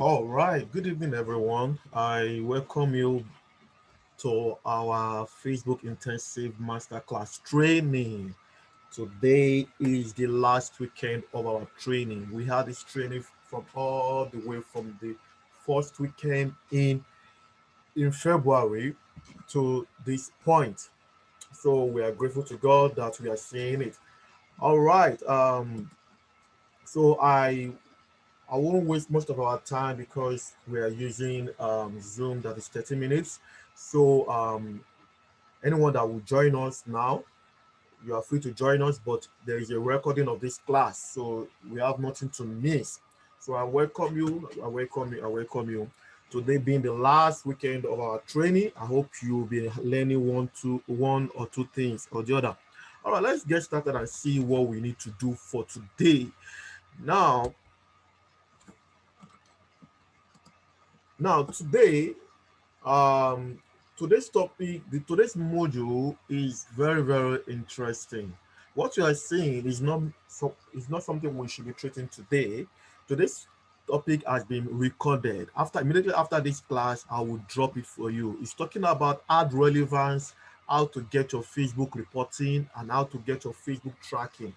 All right, good evening, everyone. I welcome you to our Facebook Intensive Masterclass training. Today is the last weekend of our training. We had this training from all the way from the first weekend in February to this point. So we are grateful to God that we are seeing it. All right. So I won't waste most of our time because we are using Zoom that is 30 minutes. So anyone that will join us now, you are free to join us, but there is a recording of this class, so we have nothing to miss. So I welcome you, I welcome you, I welcome you. Today being the last weekend of our training, I hope you'll be learning one or two things or the other. All right, let's get started and see what we need to do for today. Now, today Um, today's topic, today's module is very, very interesting. What you are seeing is not something we should be treating today. Today's topic has been recorded. Immediately after this class, I will drop it for you. It's talking about ad relevance, how to get your Facebook reporting, and how to get your Facebook tracking.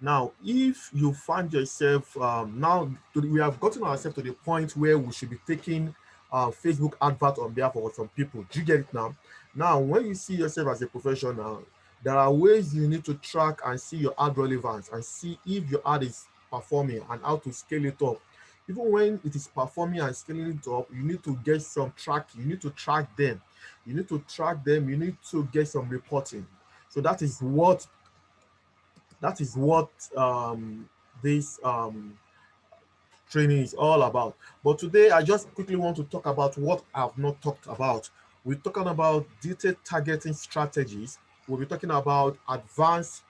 Now, if you find yourself we have gotten ourselves to the point where we should be taking Facebook advert on behalf of some people. Do you get it now? Now, when you see yourself as a professional, there are ways you need to track and see your ad relevance and see if your ad is performing and how to scale it up. Even when it is performing and scaling it up, you need to get some tracking. You need to track them. You need to track them. You need to get some reporting. So that is what this training is all about. But today, I just quickly want to talk about what I've not talked about. We're talking about detailed targeting strategies. We'll be talking about advanced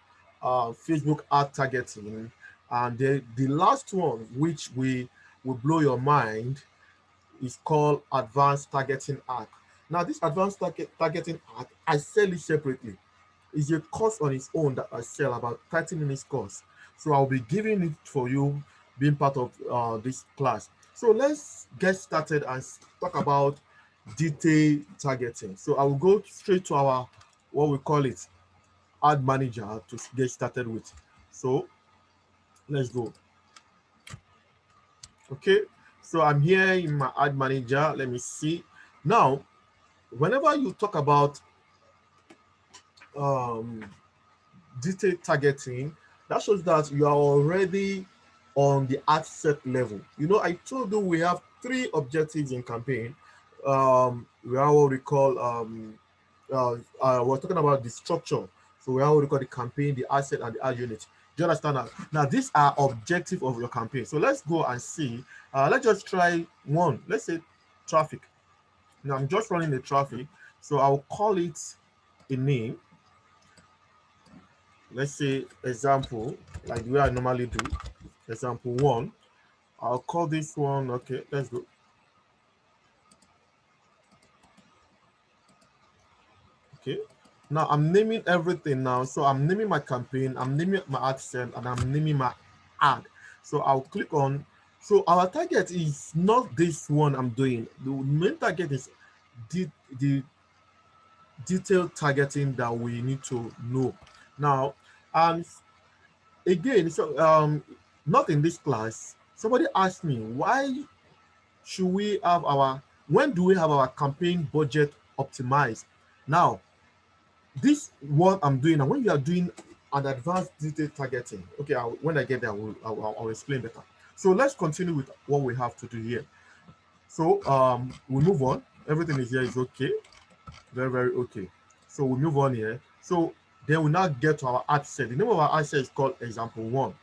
Facebook ad targeting. And the last one, which will blow your mind, is called advanced targeting ad. Now, this advanced targeting ad, I sell it separately. It's a course on its own that I sell, about 30 minutes course. So I'll be giving it for you being part of this class. So let's get started and talk about detailed targeting. So I will go straight to our, what we call it, ad manager to get started with. So let's go. Okay. So I'm here in my ad manager. Let me see. Now, whenever you talk about um, detailed targeting, that shows that you are already on the ad set level. I told you we have three objectives in campaign. We are what we call we're talking about the structure. So we are what we call the campaign, the asset, and the ad unit. Do you understand that? Now these are objective of your campaign. So let's go and see. Let's just try one. Let's say traffic. Now I'm just running the traffic. So I'll call it a name. Let's say example, like the way I normally do. Example one. I'll call this one. Okay, let's go. Okay. Now I'm naming everything now. So I'm naming my campaign, I'm naming my ad set, and I'm naming my ad. So I'll click on. So our target is not this one I'm doing. The main target is the detailed targeting that we need to know. Now, and again, so not in this class. Somebody asked me, why should we have our when do we have our campaign budget optimized? Now, this what I'm doing, and when you are doing an advanced detailed targeting, okay, when I get there, I'll explain better. So let's continue with what we have to do here. So we move on. Everything is here is okay, very, very okay. So we move on here. So then we now get to our ad set. The name of our ad set is called example one.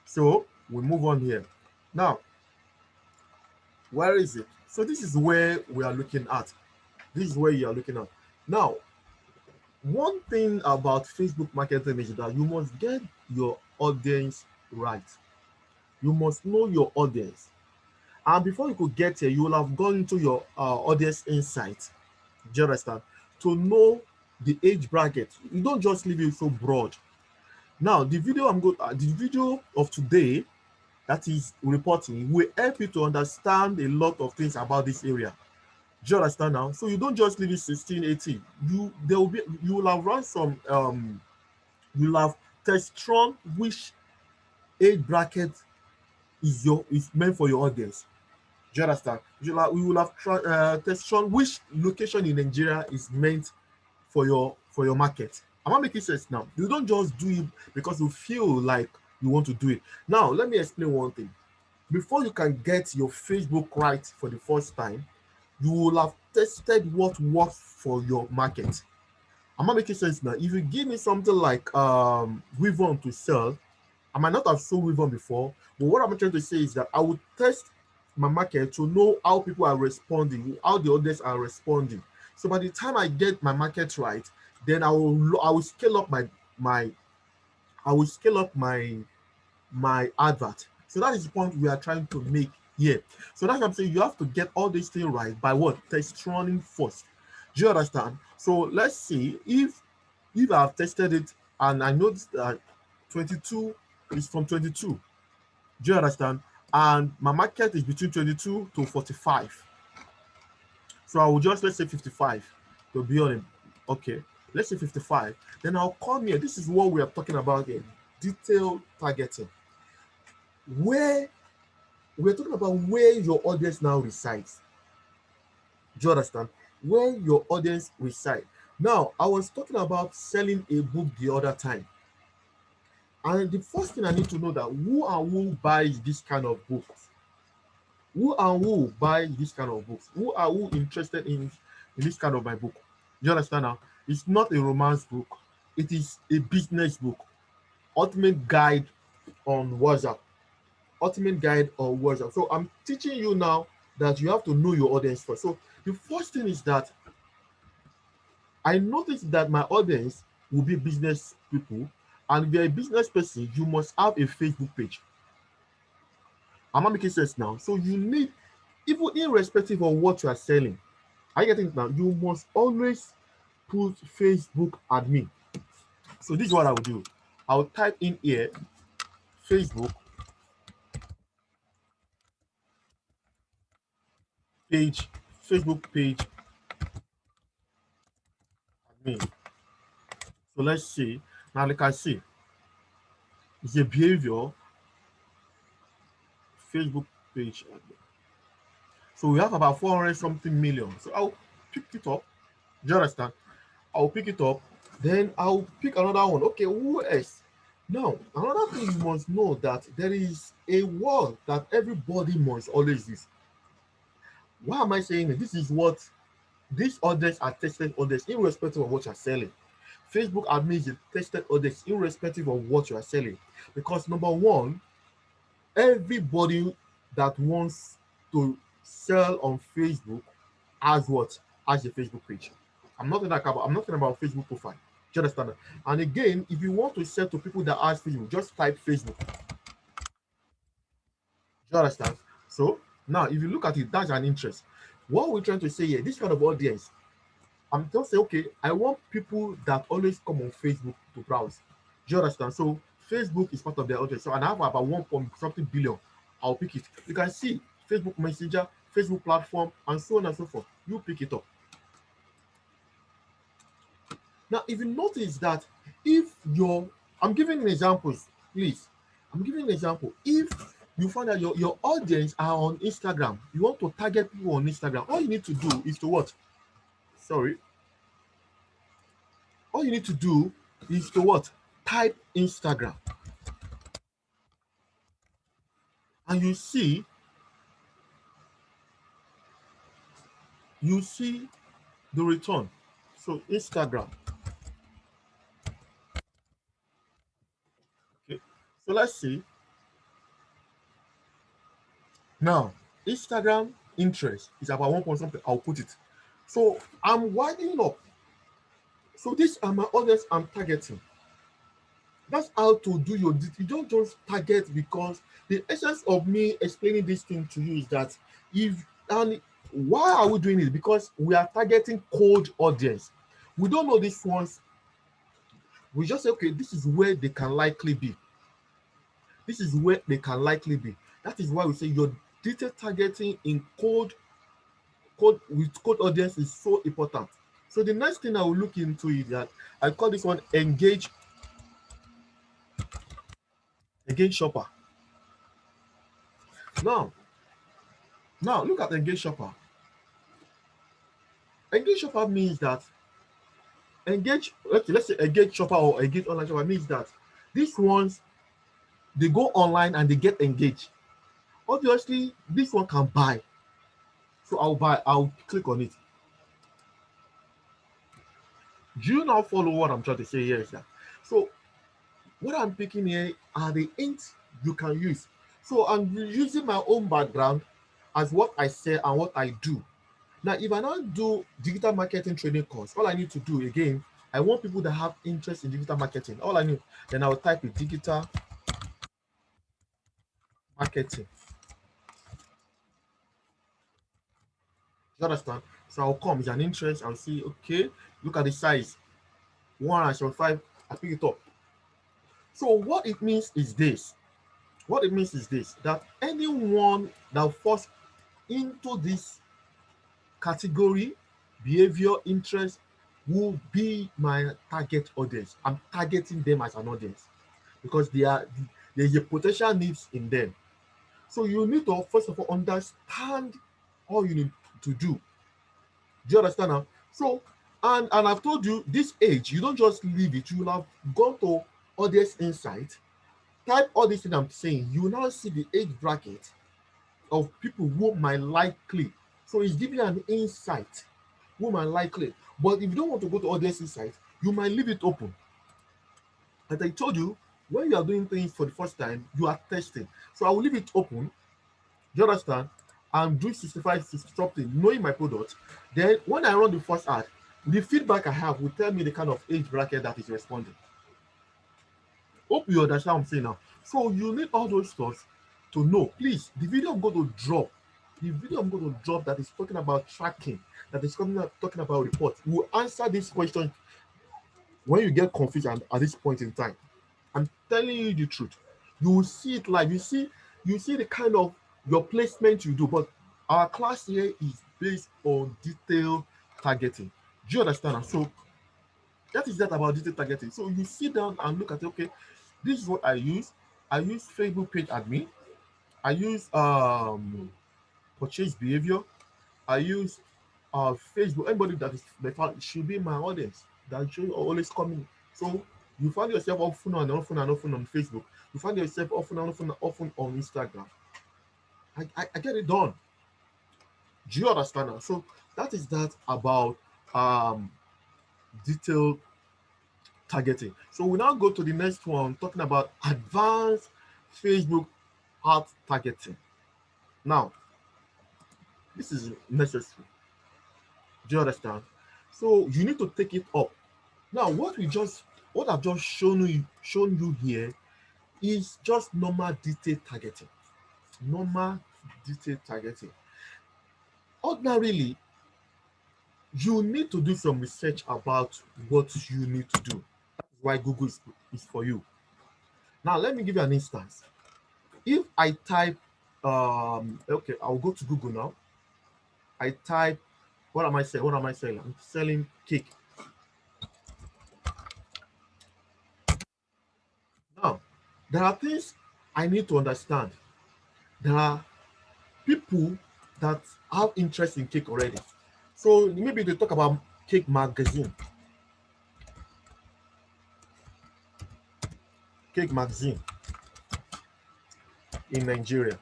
So we move on here. Now, where is it? So this is where we are looking at. This is where you are looking at. Now, one thing about Facebook marketing is that you must get your audience right. You must know your audience. And before you could get here, you will have gone into your audience insight. Do you understand? To know the age bracket. You don't just leave it so broad. Now, the video of today that is reporting will help you to understand a lot of things about this area. Do you understand now? So you don't just leave it 16, 18. You will have run some you'll have test run which age bracket is meant for your audience. Do you understand? We will have test run which location in Nigeria is meant for your market. Am I making sense now? You don't just do it because you feel like you want to do it. Now, let me explain one thing. Before you can get your Facebook right for the first time, you will have tested what works for your market. Am I making sense now? If you give me something like Weavon to sell, I might not have sold Weavon before, but what I'm trying to say is that I will test my market to know how people are responding, how the others are responding. So by the time I get my market right, then I will scale up my I will scale up my advert. So that is the point we are trying to make here. So that's what I'm saying. You have to get all these things right by what? Test running first. Do you understand? So let's see if I've tested it and I noticed that 22 is from 22. Do you understand? And my market is between 22 to 45. So I will just, let's say 55 to be on it. Okay, let's say 55. Then I'll come here. This is what we are talking about here. Detailed targeting. Where we're talking about where your audience now resides. Do you understand? Where your audience reside. Now, I was talking about selling a book the other time. And the first thing I need to know that who buys this kind of books? Who buys this kind of books? Who interested in this kind of my book? Do you understand now? It's not a romance book. It is a business book. Ultimate guide on WhatsApp. Ultimate guide on WhatsApp. So I'm teaching you now that you have to know your audience first. So the first thing is that I noticed that my audience will be business people, and if you're a business person, you must have a Facebook page. Am I making sense now? So you need, even irrespective of what you are selling, are you getting it now? You must always put Facebook admin. So this is what I will do. I'll type in here Facebook page, Facebook page admin. So let's see. Now, like I see, it's a behavior Facebook page admin. So we have about 400 something million. So I'll pick it up. Do you understand? I'll pick it up. Then I'll pick another one. Okay, who else? Now, another thing you must know that there is a word that everybody must always use. Why am I saying it? This is what these audience are tested audience irrespective of what you're selling. Facebook admins a tested audience irrespective of what you are selling. Because number one, everybody that wants to sell on Facebook has what? Has a Facebook page. I'm not talking about Facebook profile. Do you understand that? And again, if you want to sell to people that has Facebook, just type Facebook. Do you understand? So now if you look at it, that's an interest. What we're trying to say here, this kind of audience, I'm just saying, okay, I want people that always come on Facebook to browse. Do you understand? So Facebook is part of their audience. So and I have about 1 point something billion. I'll pick it. You can see Facebook Messenger, Facebook platform, and so on and so forth. You pick it up. Now, if you notice that if you're, I'm giving examples, please. I'm giving an example. If you find that your audience are on Instagram, you want to target people on Instagram, all you need to do is to what? Sorry. All you need to do is to what? Type Instagram. And you see the return. So Instagram. Okay. So let's see. Now, Instagram interest is about 1 point something. I'll put it. So I'm winding up. So these are my audience I'm targeting. That's how to do your duty. You don't just target because the essence of me explaining this thing to you is that if and why are we doing it? Because we are targeting cold audience. We don't know these ones. We just say, okay, this is where they can likely be. This is where they can likely be. That is why we say your detailed targeting in code with code audience is so important. So the next thing I will look into is that I call this one engage shopper. Now, now look at engage shopper. Engage shopper means that engage, okay, let's say engage shopper or engage online shopper means that these ones they go online and they get engaged. Obviously, this one can buy. So I'll buy, I'll click on it. Do you now follow what I'm trying to say here? Sir? So what I'm picking here are the hints you can use. So I'm using my own background as what I say and what I do. Now, if I now do digital marketing training course, all I need to do again, I want people that have interest in digital marketing. All I need, then I'll type in digital marketing. You understand? So I'll come, it's an interest, I'll see, okay, look at the size, 175, I pick it up. So what it means is this. What it means is this, that anyone that falls into this category, behavior, interest, will be my target audience. I'm targeting them as an audience because there's a potential needs in them. So you need to first of all understand all you need to do. Do you understand now? So and I've told you this age, you don't just leave it, you will have gone to audience insight, type all these things I'm saying, you will now see the age bracket of people who might likely. So it's giving you an insight who might likely. But if you don't want to go to audience insight, you might leave it open. As I told you, when you are doing things for the first time, you are testing. So I will leave it open. Do you understand? I'm doing 65, 60 something, knowing my product. Then when I run the first ad, the feedback I have will tell me the kind of age bracket that is responding. Hope you understand what I'm saying now. So you need all those stuff to know. Please, the video I'm going to drop, the video I'm going to drop that is talking about tracking, that is talking about report, will answer this question when you get confused at this point in time. I'm telling you the truth. You will see it live. You see the kind of your placement you do. But our class here is based on detailed targeting. Do you understand? So that is that about detailed targeting. So you sit down and look at it, okay, this is what I use. I use Facebook page admin. I use purchase behavior. I use Facebook. Anybody that is that should be my audience. That should always coming. So you find yourself often on Facebook. You find yourself often on Instagram. I get it done. Do you understand now? So that is that about um detailed targeting. So we now go to the next one, talking about advanced Facebook ad targeting. Now, this is necessary. Do you understand? So you need to take it up. Now, what I've just shown you here is just normal detailed targeting. Normal detailed targeting. Ordinarily, you need to do some research about what you need to do. That's why Google is for you. Now, let me give you an instance. If I type, okay, I'll go to Google now. I type, what am I selling? What am I selling? I'm selling cake. Now, there are things I need to understand. There are people that have interest in cake already. So maybe they talk about cake magazine in Nigeria.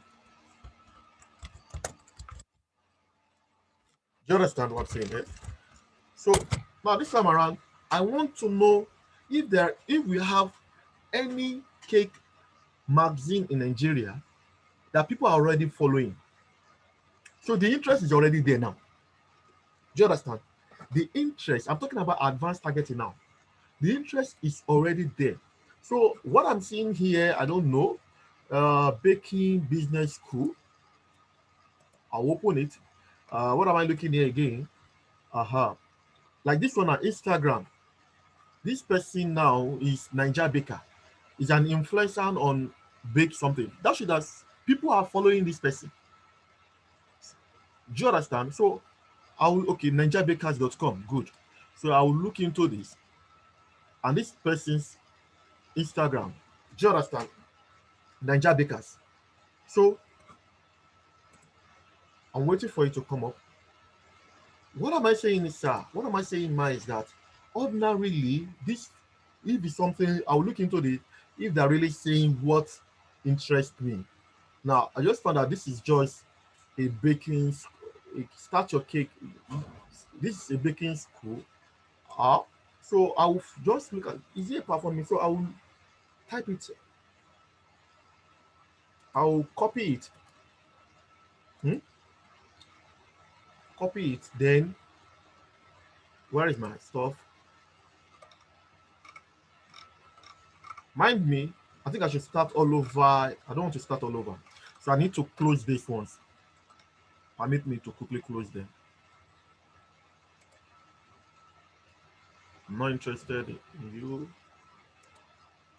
Do you understand what I'm saying? Eh? So now this time around, I want to know if we have any cake magazine in Nigeria that people are already following. So the interest is already there now. Do you understand? The interest, I'm talking about advanced targeting now. The interest is already there. So what I'm seeing here, I don't know. Baking business school. I'll open it. What am I looking here again? Aha. Like this one on Instagram. This person now is Niger Baker. Is an influencer on bake something. That should have people are following this person. Do you understand? So I will okay, NigeriaBakers.com. Good. So I will look into this and this person's Instagram. Do you understand? Nigeria Bakers. So I'm waiting for it to come up. What am I saying is, sir? What am I saying, ma, is that ordinarily, this, if it's something, I'll look into the, if they're really saying what interests me. Now, I just found out this is just a baking, a start your cake. This is a baking school. Ah, so I will just look at, is it a performing? So I will type it, I will copy it, hmm? Copy it. Then, where is my stuff? Mind me, I think I should start all over. I don't want to start all over. So I need to close this ones. Permit me to quickly close them. I'm not interested in you.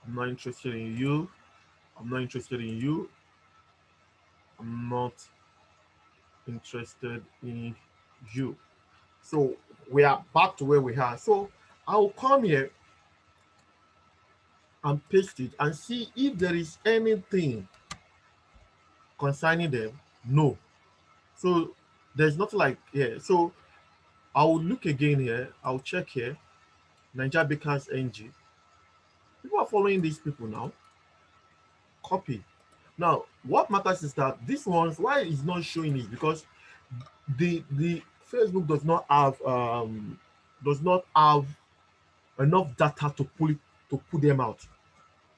I'm not interested in you. I'm not interested in you. I'm not interested in you. So we are back to where we are. So I'll come here and paste it and see if there is anything concerning them. No. So there's nothing like here. So I'll look again here. I'll check here. Nigeria Bakers NG. People are following these people now. Copy. Now, what matters is that this ones, why it's not showing is because the Facebook does not have enough data to pull it to put them out.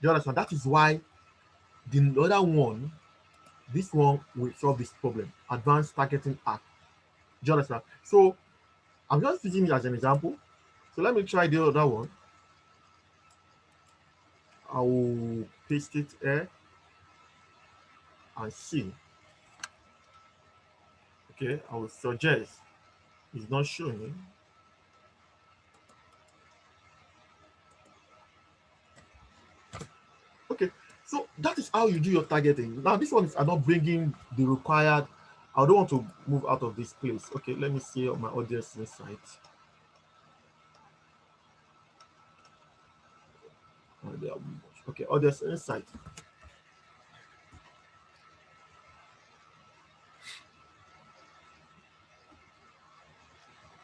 Do you understand? That is why the other one, this one will solve this problem. Advanced targeting app. Do you understand? So I'm just using it as an example. So let me try the other one. I will paste it here and see. Okay, I would suggest it's not showing. Okay, so that is how you do your targeting. Now, this one are not bringing the required. I don't want to move out of this place. Okay, let me see my audience insight. Okay, audience insight.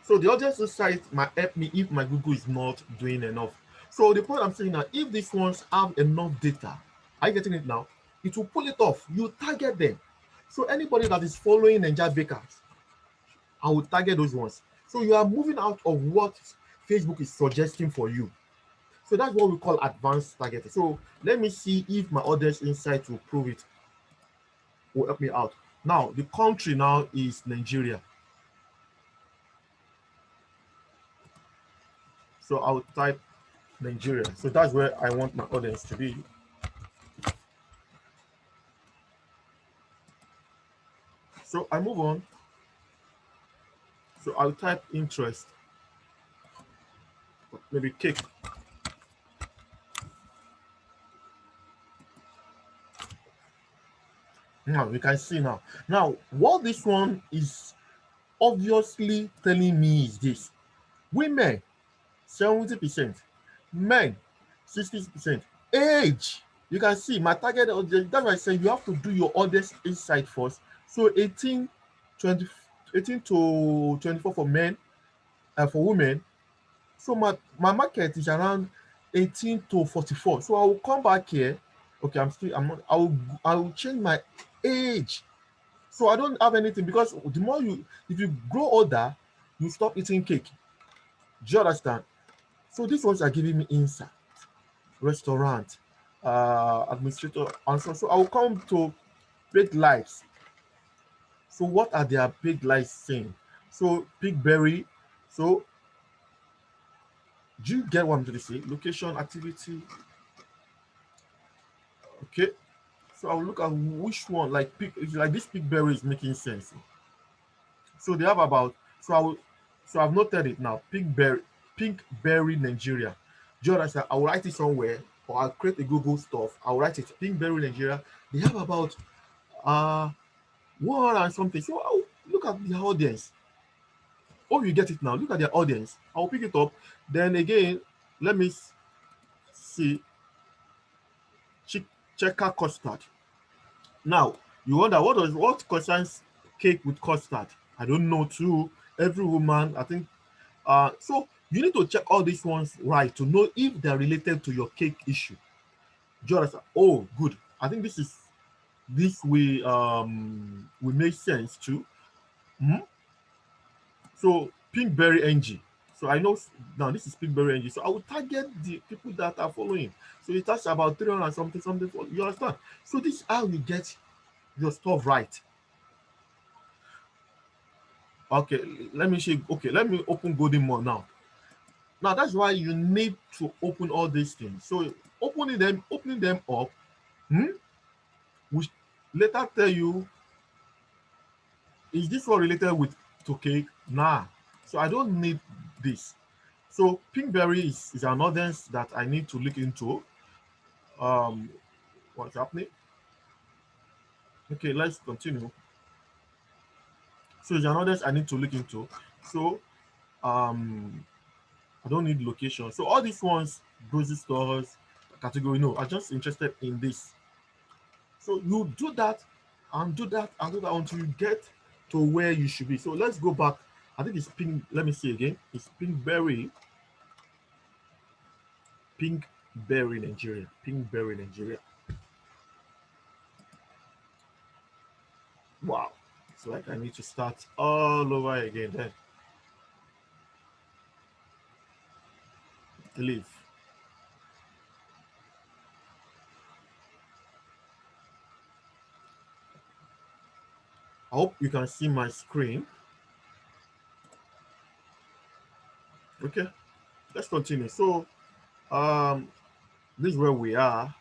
So the audience insight might help me if my Google is not doing enough. So the point I'm saying now, if these ones have enough data, are you getting it now? It will pull it off. You target them. So anybody that is following Ninja Bakers, I will target those ones. So you are moving out of what Facebook is suggesting for you. So that's what we call advanced targeting. So let me see if my audience insight will prove it, will help me out. Now, the country now is Nigeria. So I'll type Nigeria. So that's where I want my audience to be. So I move on. So I'll type interest, maybe cake. Now we can see now. Now, what this one is obviously telling me is this: women 70%, men 60%. Age, you can see my target audience. That's why I say you have to do your audience insight first. So 18, 20, 18 to 24 for men and for women. So my market is around 18 to 44. So I will come back here. Okay, I'm not, I will change my age. So I don't have anything because the more you, if you grow older, you stop eating cake. Do you understand? So these ones are giving me insight. Restaurant, administrator, and so I will come to paid lives. So what are their paid lives saying? So Pigberry. So do you get what I'm trying to say? Location, activity. Okay. So I'll look at which one, like like this Pigberry is making sense. So they have about, so I will, so I've noted it now. Pinkberry, Nigeria. Do you understand? I will write it somewhere. or I'll create a Google stuff. I'll write it Pinkberry Nigeria. They have about uh 100 and something. So I'll look at the audience. Oh, you get it now. Look at their audience. I'll pick it up. Then again, let me see. Checker custard. Now you wonder what concerns cake with custard? I don't know too. Every woman, I think. So you need to check all these ones right to know if they're related to your cake issue. Do you understand? Oh, good. I think this will make sense too. Mhm. So Pinkberry NG. So I know now this is Pinkberry NG. So I will target the people that are following. So it has about 300 and something. You understand? So this is how you get your stuff right. Okay, let me see. Okay, let me open Golden More now. Now that's why you need to open all these things. So opening them up, hmm, will later tell you, is this one related with to cake? Nah. So I don't need this. So Pinkberry is an audience that I need to look into. Um, what's happening? Okay, let's continue. So it's an audience I need to look into. So um, I don't need location. So all these ones, grocery stores, category, no, I'm just interested in this. So you do that and do that and do that until you get to where you should be. So let's go back. I think it's pink. Let me see again. It's Pinkberry Nigeria. Pinkberry Nigeria. Wow. It's like I need to start all over again then. Leave. I hope you can see my screen. Okay, let's continue. So um this is where we are.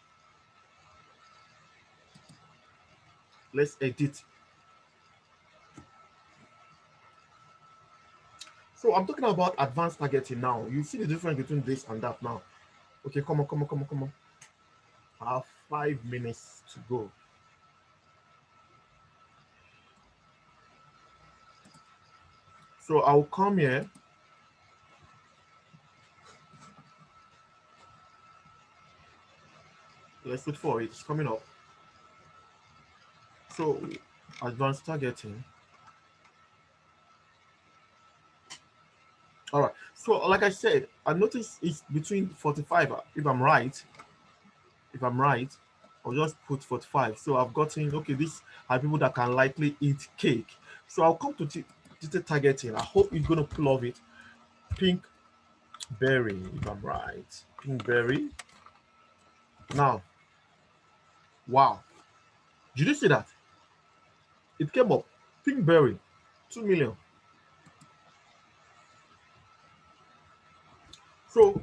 Let's edit. So I'm talking about advanced targeting now. You see the difference between this and that now. Okay, come on. I have 5 minutes to go. So I'll come here. Let's wait for it. It's coming up. So advanced targeting. All right. So like I said, I noticed it's between 45. If I'm right, I'll just put 45. So I've gotten okay. These are people that can likely eat cake. So I'll come to digital targeting. I hope you're gonna pull off it. Pink berry, if I'm right. Pink berry. Now, wow. Did you see that? It came up. Pink berry, 2 million. So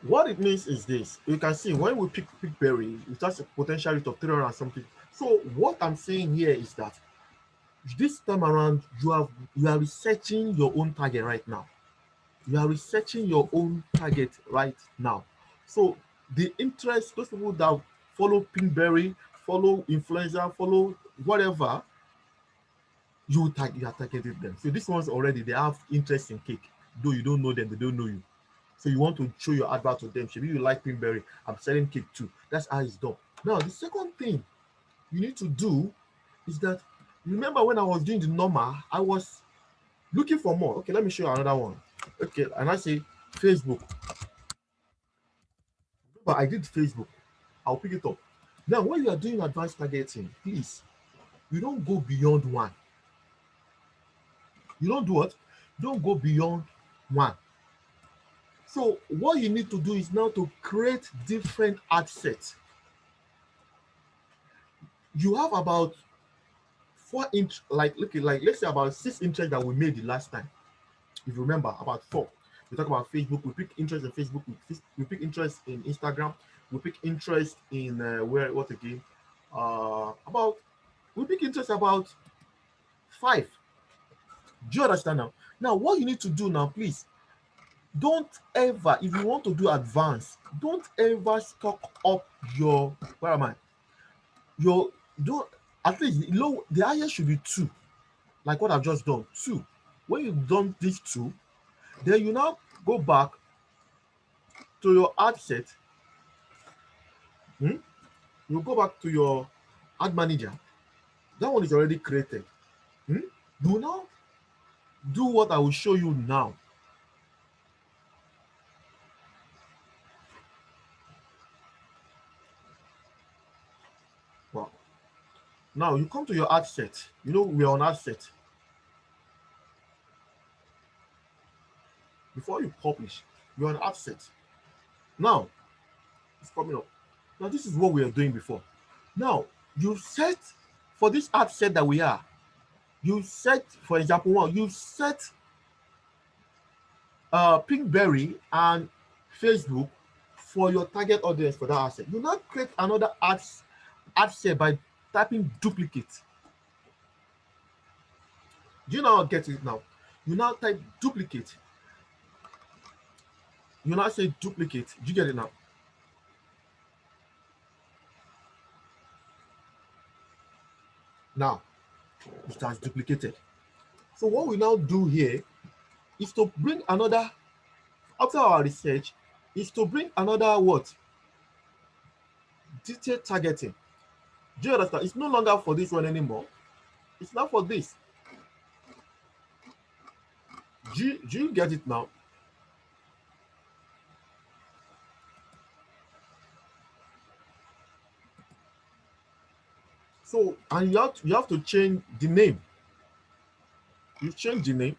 what it means is this. You can see when we pick berry, it has a potential rate of 300 and something. So what I'm saying here is that this time around, you are researching your own target right now. You are researching your own target right now. So the interest, those people that follow Pinkberry, follow influencer, follow whatever, you are targeting them. So these ones already they have interest in cake, though you don't know them, they don't know you. So you want to show your advert to them. Maybe you like Pinkberry, I'm selling cake too. That's how it's done. Now the second thing you need to do is that remember when I was doing the normal, I was looking for more. Okay, let me show you another one. Okay, and I say Facebook. But I did Facebook. I'll pick it up. Now, when you are doing advanced targeting, please, you don't go beyond one. You don't do what? Don't go beyond one. So what you need to do is now to create different ad sets. You have about 4 inch, like let's say about 6 inches that we made the last time. If you remember, about four. We talk about Facebook. We pick interest in Facebook. We pick interest in Instagram. We pick interest in where what again? About we pick interest about five. Do you understand now? Now, what you need to do now, please, Don't ever, if you want to do advanced, don't ever stock up your, where am I? Your, don't, at least low, the highest should be 2, like what I've just done. 2. When you've done these 2, then you now go back to your ad set. You go back to your ad manager. That one is already created. You now do what I will show you now. Wow. Now you come to your ad set. You know we're on ad set. Before you publish, you're on ad set. Now it's coming up. Now this is what we are doing before. Now you set for this ad set that we are. You set, for example, one. You set Pinkberry and Facebook for your target audience for that asset. You now create another ad set by typing duplicate. Do you now get it now? You now type duplicate. You now say duplicate. Do you get it now? Now it has duplicated. So what we now do here is to bring another, after our research, is to bring another what? Detailed targeting. Do you understand? It's no longer for this one anymore. It's not for this. Do you get it now? So, and you have to change the name. You change the name.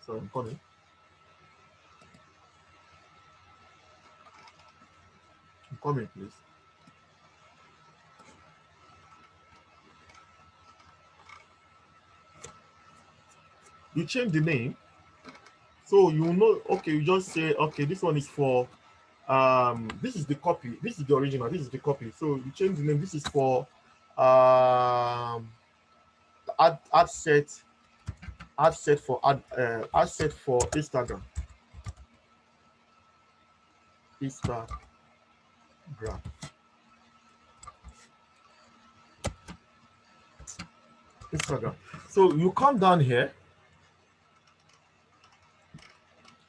So I'm coming. I'm coming, please. You change the name. So you know, okay, you just say, okay, this one is for this is the copy, this is the original, this is the copy. So you change the name, this is for ad set, ad set for Instagram. Instagram. Instagram. So you come down here,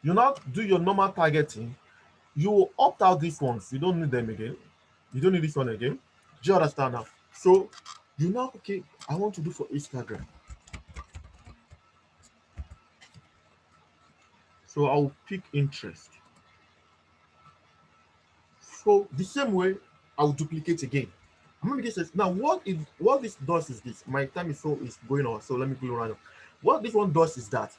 you now do your normal targeting. You will opt out these ones. You don't need them again. You don't need this one again. Do you understand now? So you now, okay, I want to do for Instagram. So I'll pick interest. So the same way, I'll duplicate again. I'm gonna get this. Now what this does is this. My time is going on, so let me go around. What this one does is that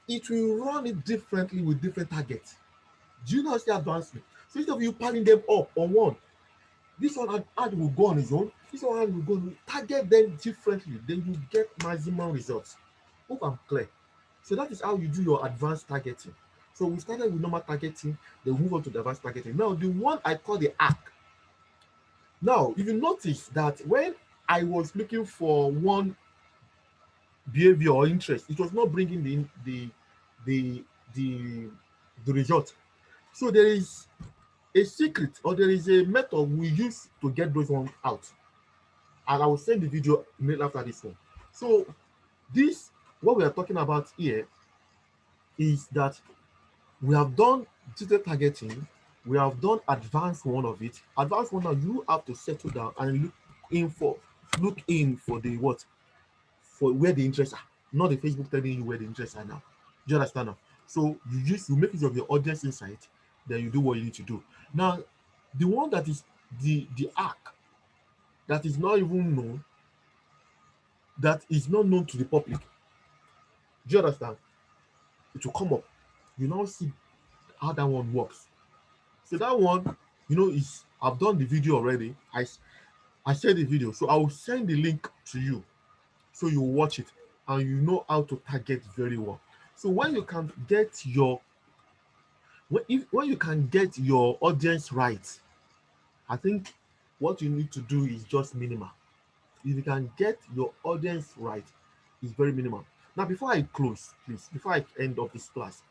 it will run it differently with different targets. Do you know the advancement? So instead of you piling them up on one, this one ad will go on its own. This one ad will go on, target them differently. Then you get maximum results. Hope I'm clear. So that is how you do your advanced targeting. So we started with normal targeting, then we move on to the advanced targeting. Now the one I call the arc. Now, if you notice that when I was looking for one behavior or interest, it was not bringing the the the result. So there is a secret, or there is a method we use to get those ones out, and I will send the video immediately after this one. So this, what we are talking about here, is that we have done digital targeting, we have done advanced one of it. Advanced one, now you have to settle down and look in for the what, for where the interests are, not the Facebook telling you where the interests are now. Do you understand now? So you make use of your audience insight, then you do what you need to do. Now, the one that is the arc that is not even known, that is not known to the public. Do you understand? It will come up. You now see how that one works. So that one, is, I've done the video already. I shared the video, so I will send the link to you, so you watch it and you know how to target very well. So when you can get your when you can get your audience right, I think what you need to do is just minimal. If you can get your audience right, it's very minimal. Now, before I close, please, before I end of this class,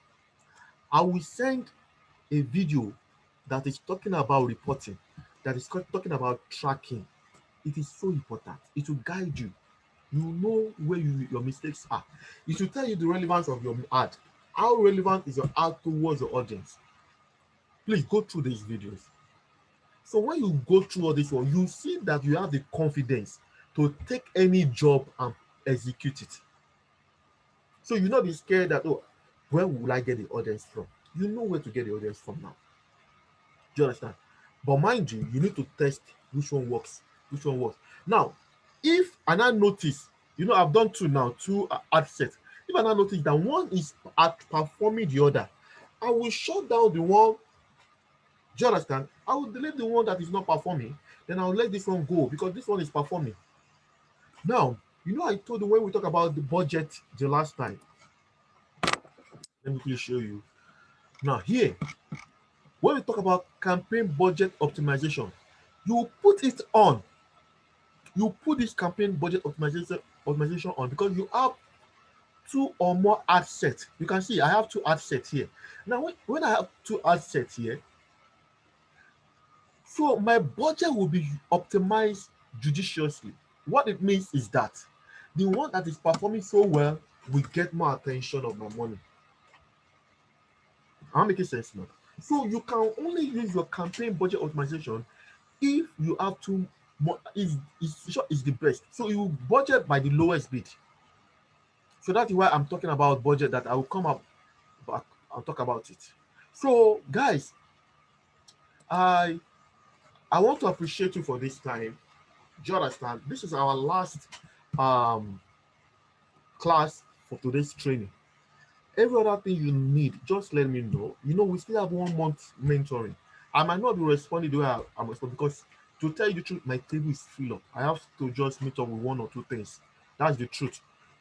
I will send a video that is talking about reporting, that is talking about tracking. It is so important. It will guide you. You know where your mistakes are. It will tell you the relevance of your ad. How relevant is your ad towards your audience? Please go through these videos. So when you go through all this one, you see that you have the confidence to take any job and execute it. So you not be scared that, oh, where will I get the audience from? You know where to get the audience from now. Do you understand? But mind you, you need to test which one works, which one works. Now, if and I notice, I've done two now, two ad sets. If I now notice that one is outperforming the other, I will shut down the one. Do you understand? I will delete the one that is not performing. Then I'll let this one go because this one is performing. Now, I told you when we talk about the budget the last time. Let me please show you. Now, here, when we talk about campaign budget optimization, you put it on. You put this campaign budget optimization on because you have two or more ad sets. You can see I have two ad sets here. Now, when I have two ad sets here, so my budget will be optimized judiciously. What it means is that the one that is performing so well will get more attention of my money. I'm making sense now. So you can only use your campaign budget optimization if you have two more is the best. So you budget by the lowest bid. So that is why I'm talking about budget that I will come up back. I'll talk about it. So guys, I I want to appreciate you for this time. Do you understand? This is our last um class for today's training. Every other thing you need, just let me know. We still have 1 month mentoring. I might not be responding the way I'm responding because to tell you the truth, my table is full up. I have to just meet up with one or two things. That's the truth.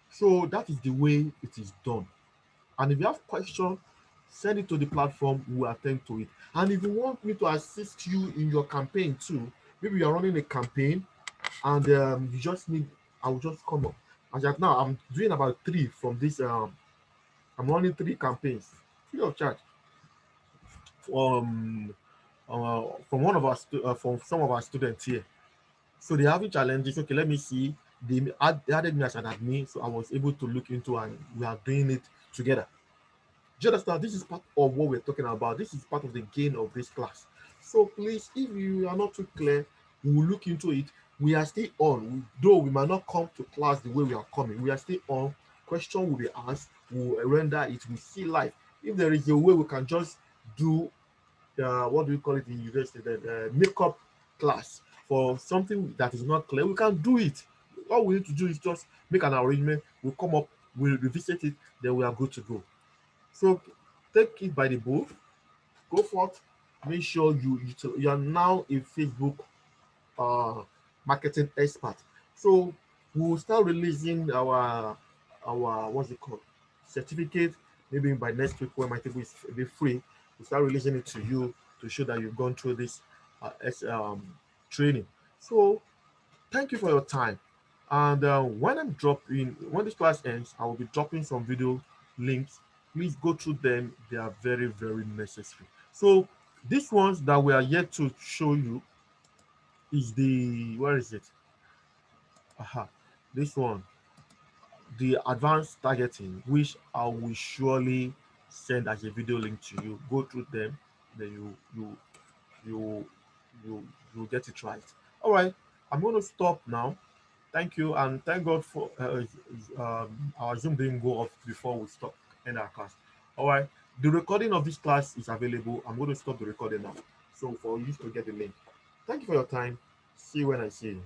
So that is the way it is done. And if you have questions, send it to the platform. We will attend to it. And if you want me to assist you in your campaign too, maybe you're running a campaign and you just need, I will just come up. As of now, I'm doing about three from this. I'm running three campaigns free of charge um, from from some of our students here. So they're having challenges. Okay, let me see. They added me as an admin, so I was able to look into and we are doing it together. Do you understand? This is part of what we're talking about. This is part of the gain of this class. So please, if you are not too clear, we will look into it. We are still on. Though we might not come to class the way we are coming, we are still on. Question will be asked. We'll render it. We see live. If there is a way we can just do, what do we call it in university, the makeup class for something that is not clear, we can do it. All we need to do is just make an arrangement. We'll come up, we'll revisit it, then we are good to go. So take it by the book, go forth, make sure you are now a Facebook uh, marketing expert. So we'll start releasing our what's it called certificate maybe by next week when my table is a bit free. We'll start releasing it to you to show that you've gone through this training. So thank you for your time. And when this class ends, I will be dropping some video links. Please go through them. They are very, very necessary. So these ones that we are yet to show you is where is it? Aha, this one, the advanced targeting, which I will surely send as a video link to you. Go through them, then you you get it right. All right, I'm going to stop now. Thank you, and thank God for our Zoom didn't go off before we stop in our class. All right, the recording of this class is available. I'm going to stop the recording now, so for you to get the link. Thank you for your time. See you when I see you.